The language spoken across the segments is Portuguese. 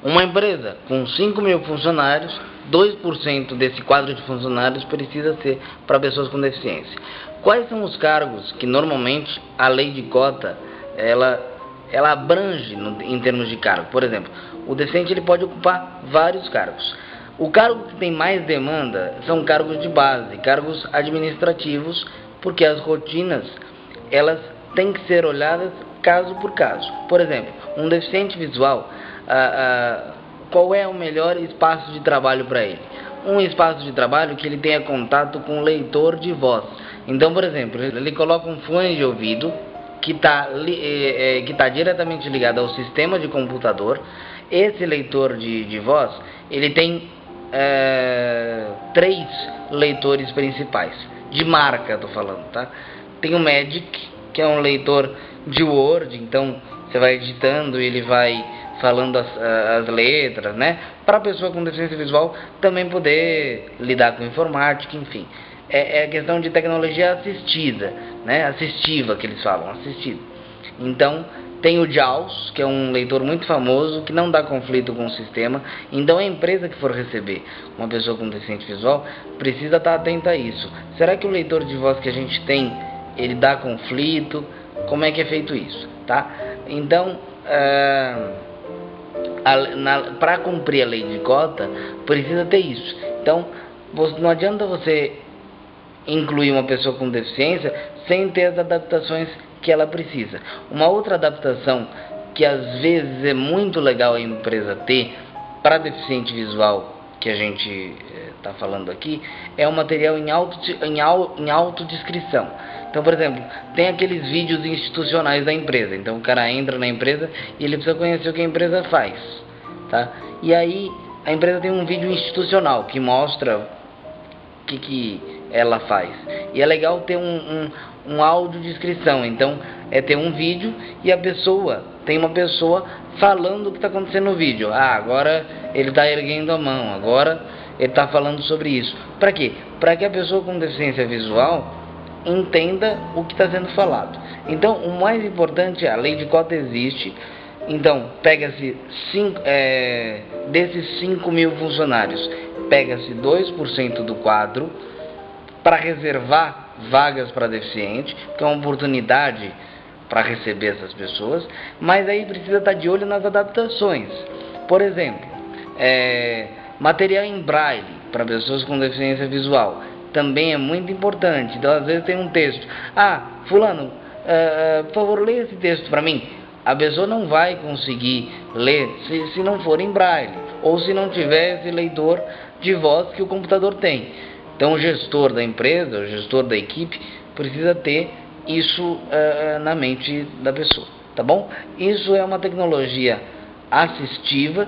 Uma empresa com 5 mil funcionários, 2% desse quadro de funcionários precisa ser para pessoas com deficiência. Quais são os cargos que normalmente a lei de cota ela abrange em termos de cargo? Por exemplo, o deficiente ele pode ocupar vários cargos. O cargo que tem mais demanda são cargos de base, cargos administrativos, porque as rotinas elas têm que ser olhadas caso por caso. Por exemplo, um deficiente visual, qual é o melhor espaço de trabalho para ele? Um espaço de trabalho que ele tenha contato com o leitor de voz. Então, por exemplo, ele coloca um fone de ouvido que está diretamente ligado ao sistema de computador. Esse leitor de voz, ele tem 3 leitores principais, de marca estou falando, tá? Tem o Magic, que é um leitor de Word, então você vai editando e ele vai falando as letras, né? Para a pessoa com deficiência visual também poder lidar com informática, enfim. É questão de tecnologia assistida, né? Assistiva que eles falam, assistida. Então, tem o JAWS, que é um leitor muito famoso, que não dá conflito com o sistema. Então, a empresa que for receber uma pessoa com deficiência visual precisa estar atenta a isso. Será que o leitor de voz que a gente tem, ele dá conflito? Como é que é feito isso, tá? Então, para cumprir a lei de cota, precisa ter isso. Então, não adianta você incluir uma pessoa com deficiência sem ter as adaptações que ela precisa. Uma outra adaptação que às vezes é muito legal a empresa ter para deficiente visual, que a gente está falando aqui, é um material em autodescrição. Então, por exemplo, tem aqueles vídeos institucionais da empresa. Então, o cara entra na empresa e ele precisa conhecer o que a empresa faz, tá? E aí, a empresa tem um vídeo institucional que mostra o que ela faz. E é legal ter um audiodescrição. Então, ter um vídeo e tem uma pessoa falando o que está acontecendo no vídeo. Agora ele está erguendo a mão, agora ele está falando sobre isso. Para quê? Para que a pessoa com deficiência visual entenda o que está sendo falado. Então, o mais importante é a lei de cota existe. Então, pega-se desses 5 mil funcionários, pega-se 2% do quadro para reservar vagas para deficiente, que é uma oportunidade para receber essas pessoas, mas aí precisa estar de olho nas adaptações. Por exemplo, material em braille para pessoas com deficiência visual também é muito importante. Então, às vezes tem um texto, fulano, por favor, leia esse texto para mim. A pessoa não vai conseguir ler se não for em braille, ou se não tiver esse leitor de voz que o computador tem. Então, o gestor da empresa, o gestor da equipe, precisa ter isso na mente da pessoa, tá bom? Isso é uma tecnologia assistiva,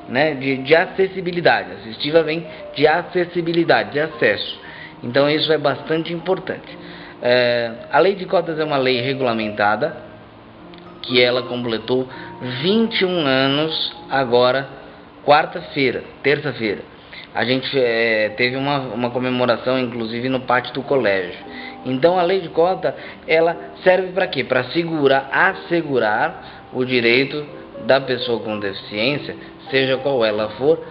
né, de acessibilidade. Assistiva vem de acessibilidade, de acesso. Então, isso é bastante importante. A lei de cotas é uma lei regulamentada, que ela completou 21 anos agora, terça-feira. A gente teve uma comemoração, inclusive, no pátio do colégio. Então, a lei de cota, ela serve para quê? Para assegurar o direito da pessoa com deficiência, seja qual ela for,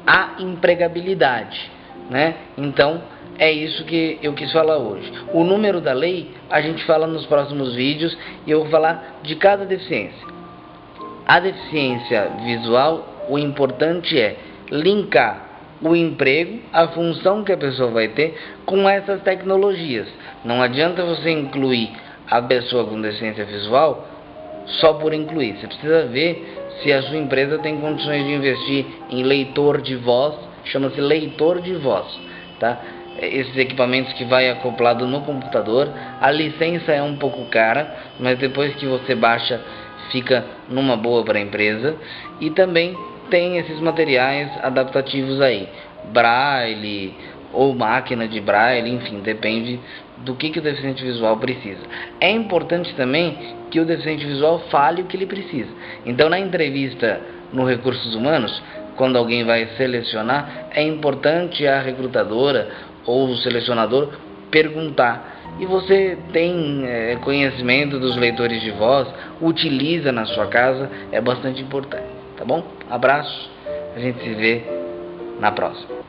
à empregabilidade, né? Então, é isso que eu quis falar hoje. O número da lei, a gente fala nos próximos vídeos, e eu vou falar de cada deficiência. A deficiência visual, o importante é linkar o emprego, a função que a pessoa vai ter com essas tecnologias. Não adianta você incluir a pessoa com deficiência visual só por incluir. Você precisa ver se a sua empresa tem condições de investir em leitor de voz, chama-se leitor de voz, tá? Esses equipamentos que vai acoplado no computador. A licença é um pouco cara, mas depois que você baixa, fica numa boa para a empresa. E também tem esses materiais adaptativos aí, braille ou máquina de braille, enfim, depende do que o deficiente visual precisa. É importante também que o deficiente visual fale o que ele precisa. Então, na entrevista no Recursos Humanos, quando alguém vai selecionar, é importante a recrutadora ou o selecionador perguntar: e você tem conhecimento dos leitores de voz? Utiliza na sua casa? É bastante importante. tá bom? Abraço, a gente se vê na próxima.